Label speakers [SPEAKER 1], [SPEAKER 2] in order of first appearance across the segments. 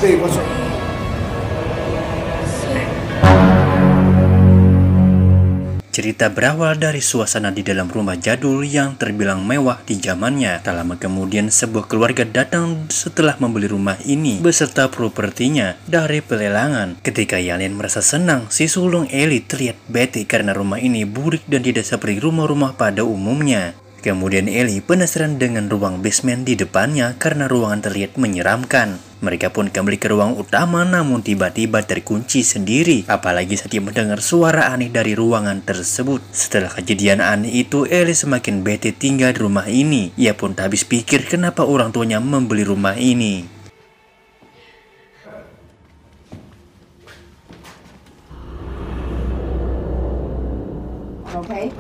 [SPEAKER 1] Steve, what's up?
[SPEAKER 2] Cerita berawal dari suasana di dalam rumah jadul yang terbilang mewah di zamannya. Tak lama kemudian sebuah keluarga datang setelah membeli rumah ini beserta propertinya dari pelelangan. Ketika Yalin merasa senang, si sulung Ellie terlihat bete karena rumah ini burik dan tidak seperti rumah-rumah pada umumnya. Kemudian Ellie penasaran dengan ruang basement di depannya karena ruangan terlihat menyeramkan. Mereka pun kembali ke ruang utama namun tiba-tiba terkunci sendiri. Apalagi saat ia mendengar suara aneh dari ruangan tersebut. Setelah kejadian aneh itu, Ellie semakin bete tinggal di rumah ini. Ia pun tak habis pikir kenapa orang tuanya membeli rumah ini.
[SPEAKER 3] Okay.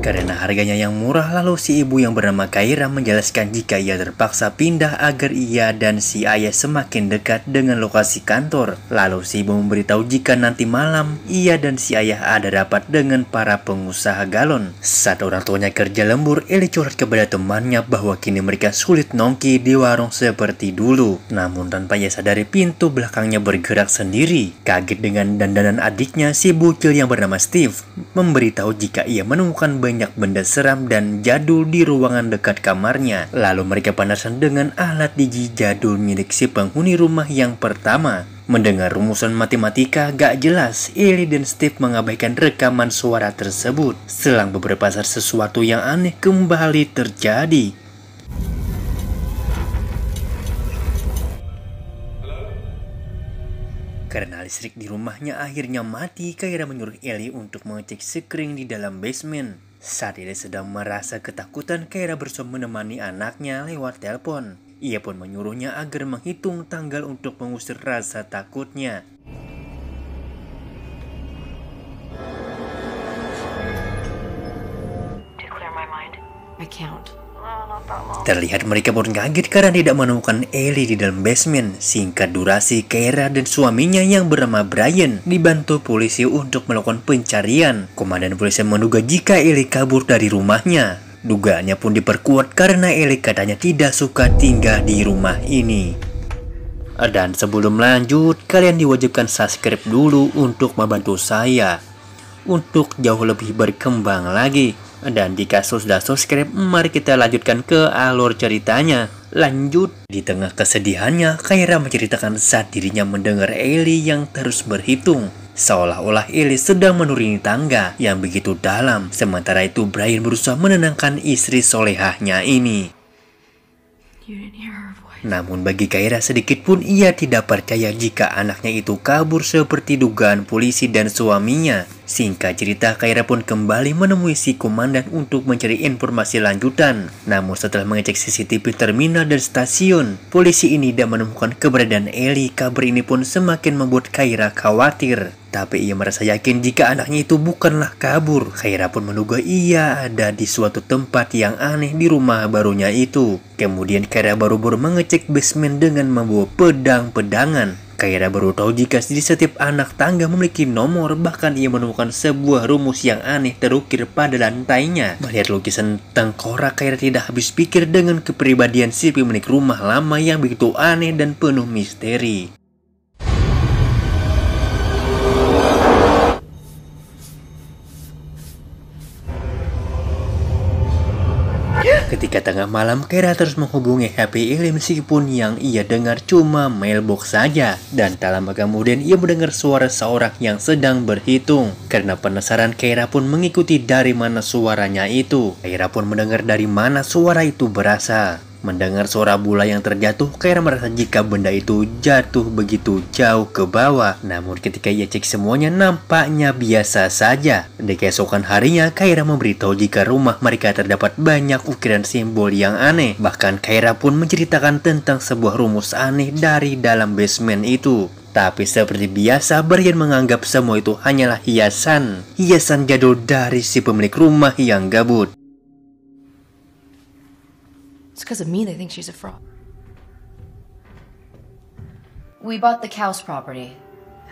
[SPEAKER 2] Karena harganya yang murah, lalu si ibu yang bernama Kaira menjelaskan jika ia terpaksa pindah agar ia dan si ayah semakin dekat dengan lokasi kantor. Lalu si ibu memberitahu jika nanti malam ia dan si ayah ada rapat dengan para pengusaha galon. Saat orang tuanya kerja lembur, Ellie curhat kepada temannya bahwa kini mereka sulit nongki di warung seperti dulu. Namun tanpa ia sadari, pintu belakangnya bergerak sendiri. Kaget dengan dandanan adiknya, si bocil yang bernama Steve memberitahu jika ia menemukan banyak benda seram dan jadul di ruangan dekat kamarnya. Lalu mereka penasaran dengan alat digi jadul milik si penghuni rumah yang pertama. Mendengar rumusan matematika gak jelas, Ellie dan Steve mengabaikan rekaman suara tersebut. Selang beberapa saat, sesuatu yang aneh kembali terjadi. Karena listrik di rumahnya akhirnya mati, Kaira menyuruh Ellie untuk mengecek sekring di dalam basement. Saat Ellie sedang merasa ketakutan, Kaira berusaha menemani anaknya lewat telepon. Ia pun menyuruhnya agar menghitung tanggal untuk mengusir rasa takutnya.
[SPEAKER 3] I count.
[SPEAKER 2] Terlihat mereka pun kaget karena tidak menemukan Ellie di dalam basement. Singkat durasi, Kaira dan suaminya yang bernama Brian dibantu polisi untuk melakukan pencarian. Komandan polisi menduga jika Ellie kabur dari rumahnya. Dugaannya pun diperkuat karena Ellie katanya tidak suka tinggal di rumah ini. Dan sebelum lanjut, kalian diwajibkan subscribe dulu untuk membantu saya untuk jauh lebih berkembang lagi. Dan jika sudah subscribe, mari kita lanjutkan ke alur ceritanya. Lanjut. Di tengah kesedihannya, Kaira menceritakan saat dirinya mendengar Ellie yang terus berhitung. Seolah-olah Ellie sedang menuruni tangga yang begitu dalam. Sementara itu Brian berusaha menenangkan istri solehahnya ini. Namun bagi Kaira, sedikit pun ia tidak percaya jika anaknya itu kabur seperti dugaan polisi dan suaminya. Singkat cerita, Kaira pun kembali menemui si komandan untuk mencari informasi lanjutan. Namun setelah mengecek CCTV terminal dan stasiun, polisi ini tidak menemukan keberadaan Ellie. Kabar ini pun semakin membuat Kaira khawatir. Tapi ia merasa yakin jika anaknya itu bukanlah kabur. Kaira pun menduga ia ada di suatu tempat yang aneh di rumah barunya itu. Kemudian Kaira baru-baru mengecek basement dengan membawa pedang-pedangan. Kaira baru tahu jika di setiap anak tangga memiliki nomor. Bahkan ia menemukan sebuah rumus yang aneh terukir pada lantainya. Melihat lukisan tengkorak, Kaira tidak habis pikir dengan kepribadian si pemilik rumah lama yang begitu aneh dan penuh misteri. Ketika tengah malam, Kaira terus menghubungi HP Ellie meskipun yang ia dengar cuma mailbox saja. Dan tak lama kemudian ia mendengar suara seorang yang sedang berhitung. Karena penasaran, Kaira pun mengikuti dari mana suaranya itu. Kaira pun mendengar dari mana suara itu berasal. Mendengar suara bola yang terjatuh, Kaira merasa jika benda itu jatuh begitu jauh ke bawah. Namun ketika ia cek semuanya nampaknya biasa saja. Di keesokan harinya, Kaira memberitahu jika rumah mereka terdapat banyak ukiran simbol yang aneh. Bahkan Kaira pun menceritakan tentang sebuah rumus aneh dari dalam basement itu. Tapi seperti biasa, Brian menganggap semua itu hanyalah hiasan jadul dari si pemilik rumah yang gabut.
[SPEAKER 3] It's because of me they think she's a fraud. We bought the Cows property.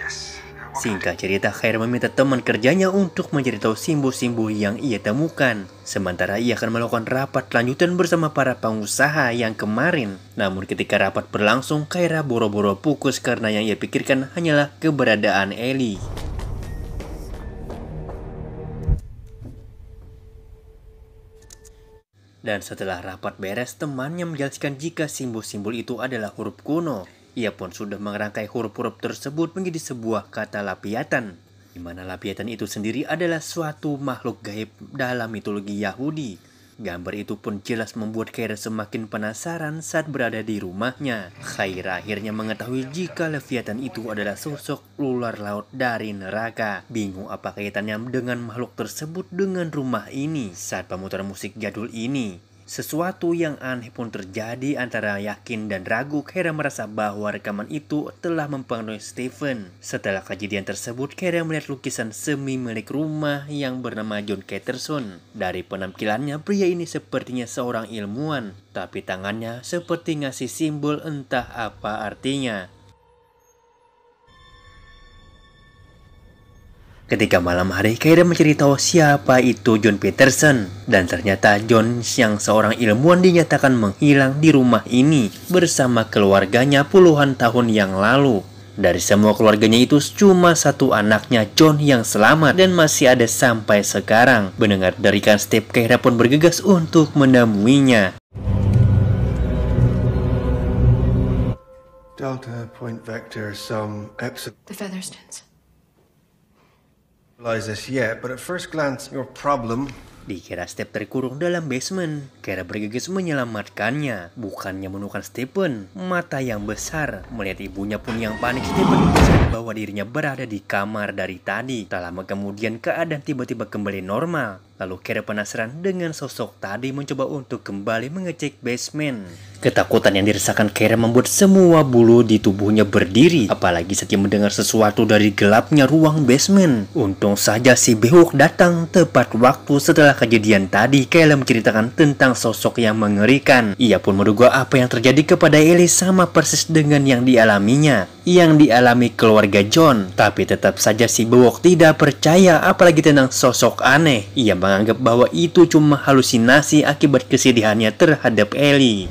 [SPEAKER 1] Yes,
[SPEAKER 2] Singkat cerita, Khaira meminta teman kerjanya untuk mencari tahu simbol-simbol yang ia temukan. Sementara ia akan melakukan rapat lanjutan bersama para pengusaha yang kemarin. Namun ketika rapat berlangsung, Khaira boro-boro fokus karena yang ia pikirkan hanyalah keberadaan Ellie. Dan setelah rapat beres, temannya menjelaskan jika simbol-simbol itu adalah huruf kuno. Ia pun sudah merangkai huruf-huruf tersebut menjadi sebuah kata lapiatan, di mana lapiatan itu sendiri adalah suatu makhluk gaib dalam mitologi Yahudi. Gambar itu pun jelas membuat Khaira semakin penasaran saat berada di rumahnya. Khaira akhirnya mengetahui jika Leviathan itu adalah sosok ular laut dari neraka. Bingung apa kaitannya dengan makhluk tersebut dengan rumah ini. Saat pemutaran musik jadul ini, sesuatu yang aneh pun terjadi antara yakin dan ragu. Khaira merasa bahwa rekaman itu telah mempengaruhi Stephen. Setelah kejadian tersebut, Khaira melihat lukisan semi milik rumah yang bernama John Peterson. Dari penampilannya, pria ini sepertinya seorang ilmuwan, tapi tangannya seperti ngasih simbol entah apa artinya. Ketika malam hari, Khaira mencari tahu siapa itu John Peterson. Dan ternyata John yang seorang ilmuwan dinyatakan menghilang di rumah ini bersama keluarganya puluhan tahun yang lalu. Dari semua keluarganya itu cuma satu anaknya, John, yang selamat dan masih ada sampai sekarang. Mendengar dari Steve, Khaira pun bergegas untuk menemuinya.
[SPEAKER 1] Delta point vector some epsilon.
[SPEAKER 3] The Featherstones.
[SPEAKER 1] Realize this yet, but at first glance, your problem.
[SPEAKER 2] Dikira Steve terkurung dalam basement. Khaira bergegas menyelamatkannya. Bukannya menemukan Stephen, mata yang besar. Melihat ibunya pun yang panik, Stephen sadar bahwa dirinya berada di kamar dari tadi. Tak lama kemudian keadaan tiba-tiba kembali normal. Lalu Khaira penasaran dengan sosok tadi, mencoba untuk kembali mengecek basement. Ketakutan yang dirasakan Khaira membuat semua bulu di tubuhnya berdiri. Apalagi saat ia mendengar sesuatu dari gelapnya ruang basement. Untung saja si Beowulf datang tepat waktu setelah kejadian tadi. Khaira menceritakan tentang sosok yang mengerikan. Ia pun menduga apa yang terjadi kepada Ellie sama persis dengan yang dialaminya, yang dialami keluarga John. Tapi tetap saja si Beowulf tidak percaya, apalagi tentang sosok aneh. Ia menganggap bahwa itu cuma halusinasi akibat kesedihannya terhadap Ellie.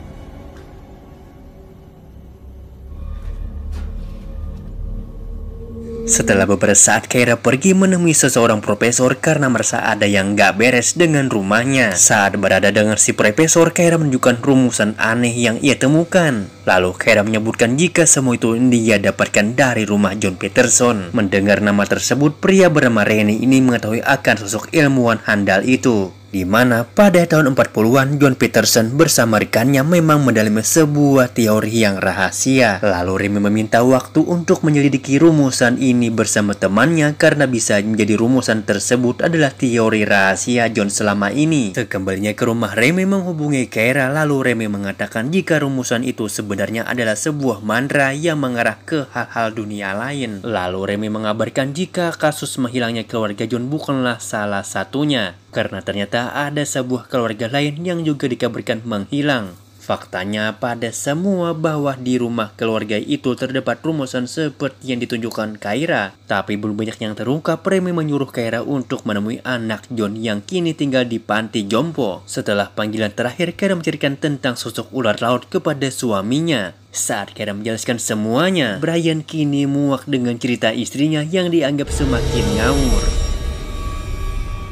[SPEAKER 2] Setelah beberapa saat, Khaira pergi menemui seseorang profesor karena merasa ada yang gak beres dengan rumahnya. Saat berada dengan si profesor, Khaira menunjukkan rumusan aneh yang ia temukan. Lalu Khaira menyebutkan jika semua itu dia dapatkan dari rumah John Peterson. Mendengar nama tersebut, pria bernama Rennie ini mengetahui akan sosok ilmuwan handal itu, di mana pada tahun 40-an John Peterson bersama rekannya memang mendalami sebuah teori yang rahasia. Lalu Remy meminta waktu untuk menyelidiki rumusan ini bersama temannya karena bisa menjadi rumusan tersebut adalah teori rahasia John selama ini. Sekembalinya ke rumah, Remy menghubungi Khaira. Lalu Remy mengatakan jika rumusan itu sebenarnya adalah sebuah mantra yang mengarah ke hal-hal dunia lain. Lalu Remy mengabarkan jika kasus menghilangnya keluarga John bukanlah salah satunya, karena ternyata ada sebuah keluarga lain yang juga dikabarkan menghilang. Faktanya pada semua bahwa di rumah keluarga itu terdapat rumusan seperti yang ditunjukkan Khaira. Tapi belum banyak yang terungkap. Remy menyuruh Khaira untuk menemui anak John yang kini tinggal di panti jompo. Setelah panggilan terakhir, Khaira menceritakan tentang sosok ular laut kepada suaminya. Saat Khaira menjelaskan semuanya, Brian kini muak dengan cerita istrinya yang dianggap semakin ngawur.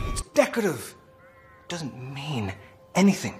[SPEAKER 1] It's decorative. Doesn't mean anything.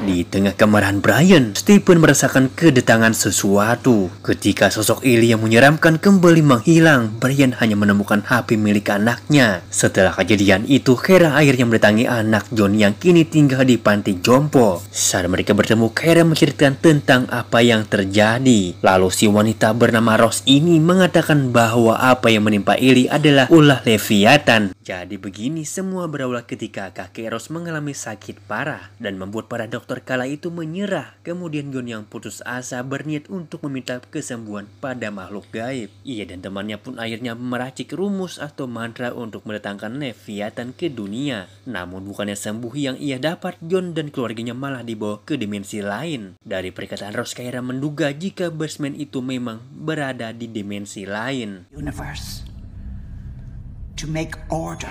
[SPEAKER 2] Di tengah kemarahan Brian, Stephen merasakan kedatangan sesuatu. Ketika sosok Ellie yang menyeramkan kembali menghilang, Brian hanya menemukan HP milik anaknya. Setelah kejadian itu, Khaira akhirnya mendatangi anak John yang kini tinggal di panti jompo. Saat mereka bertemu, Khaira menceritakan tentang apa yang terjadi. Lalu si wanita bernama Rose ini mengatakan bahwa apa yang menimpa Ellie adalah ulah Leviathan. Jadi begini semua berawal ketika kakek Rose mengalami sakit parah dan membuat para dokter dokter kala itu menyerah. Kemudian Gon yang putus asa berniat untuk meminta kesembuhan pada makhluk gaib. Ia dan temannya pun akhirnya meracik rumus atau mantra untuk mendatangkan Leviathan ke dunia. Namun bukannya sembuh yang ia dapat, Gon dan keluarganya malah dibawa ke dimensi lain. Dari perkataan Rose, Kyra menduga jika Beastman itu memang berada di dimensi lain.
[SPEAKER 4] Universe to make order.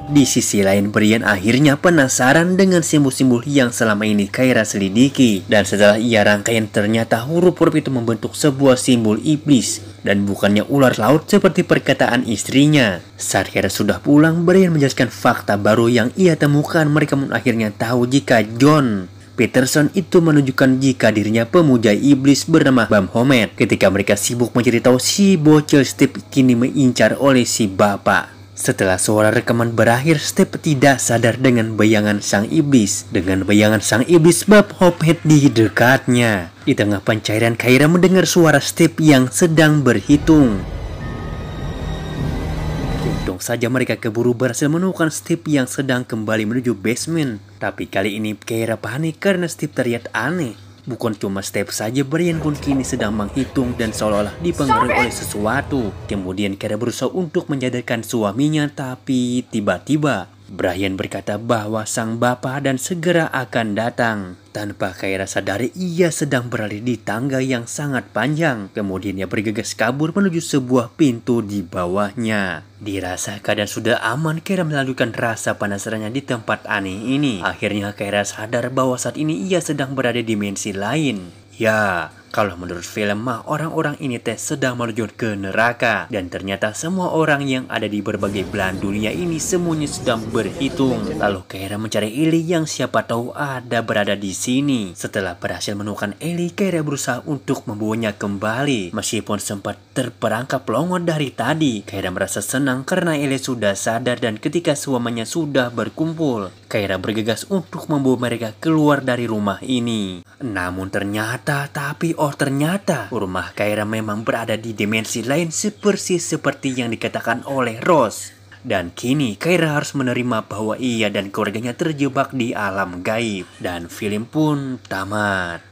[SPEAKER 2] Di sisi lain, Brian akhirnya penasaran dengan simbol-simbol yang selama ini Kyra selidiki. Dan setelah ia rangkaian, ternyata huruf-huruf itu membentuk sebuah simbol iblis. Dan bukannya ular laut seperti perkataan istrinya. Saat Kyra sudah pulang, Brian menjelaskan fakta baru yang ia temukan. Mereka pun akhirnya tahu jika John Peterson itu menunjukkan jika dirinya pemuja iblis bernama Baphomet. Ketika mereka sibuk mencari tahu si bocil Steve kini mengincar oleh si bapak. Setelah suara rekaman berakhir, Steve tidak sadar dengan bayangan sang iblis. Dengan bayangan sang iblis Baphomet di dekatnya. Di tengah pencarian, Kyra mendengar suara Steve yang sedang berhitung. Untung saja mereka keburu berhasil menemukan Steve yang sedang kembali menuju basement. Tapi kali ini Kyra panik karena Steve terlihat aneh. Bukan cuma Steve saja, Brian pun kini sedang menghitung dan seolah-olah dipengaruhi oleh sesuatu. Kemudian Kyra berusaha untuk menyadarkan suaminya, tapi tiba-tiba Brian berkata bahwa sang bapak dan segera akan datang. Tanpa Kyra sadari, ia sedang berada di tangga yang sangat panjang. Kemudian ia bergegas kabur menuju sebuah pintu di bawahnya. Dirasa keadaan sudah aman, Kyra melakukan rasa penasarannya di tempat aneh ini. Akhirnya Kyra sadar bahwa saat ini ia sedang berada di dimensi lain. Ya, kalau menurut film mah orang-orang ini sedang menuju ke neraka. Dan ternyata semua orang yang ada di berbagai belahan dunia ini semuanya sedang berhitung. Lalu Kyra mencari Ellie yang siapa tahu ada berada di sini. Setelah berhasil menemukan Ellie, Kyra berusaha untuk membawanya kembali. Meskipun sempat terperangkap longon dari tadi, Kyra merasa senang karena Ellie sudah sadar dan ketika suaminya sudah berkumpul, Kyra bergegas untuk membawa mereka keluar dari rumah ini. Namun ternyata rumah Kyra memang berada di dimensi lain seperti yang dikatakan oleh Rose. Dan kini Kyra harus menerima bahwa ia dan keluarganya terjebak di alam gaib. Dan film pun tamat.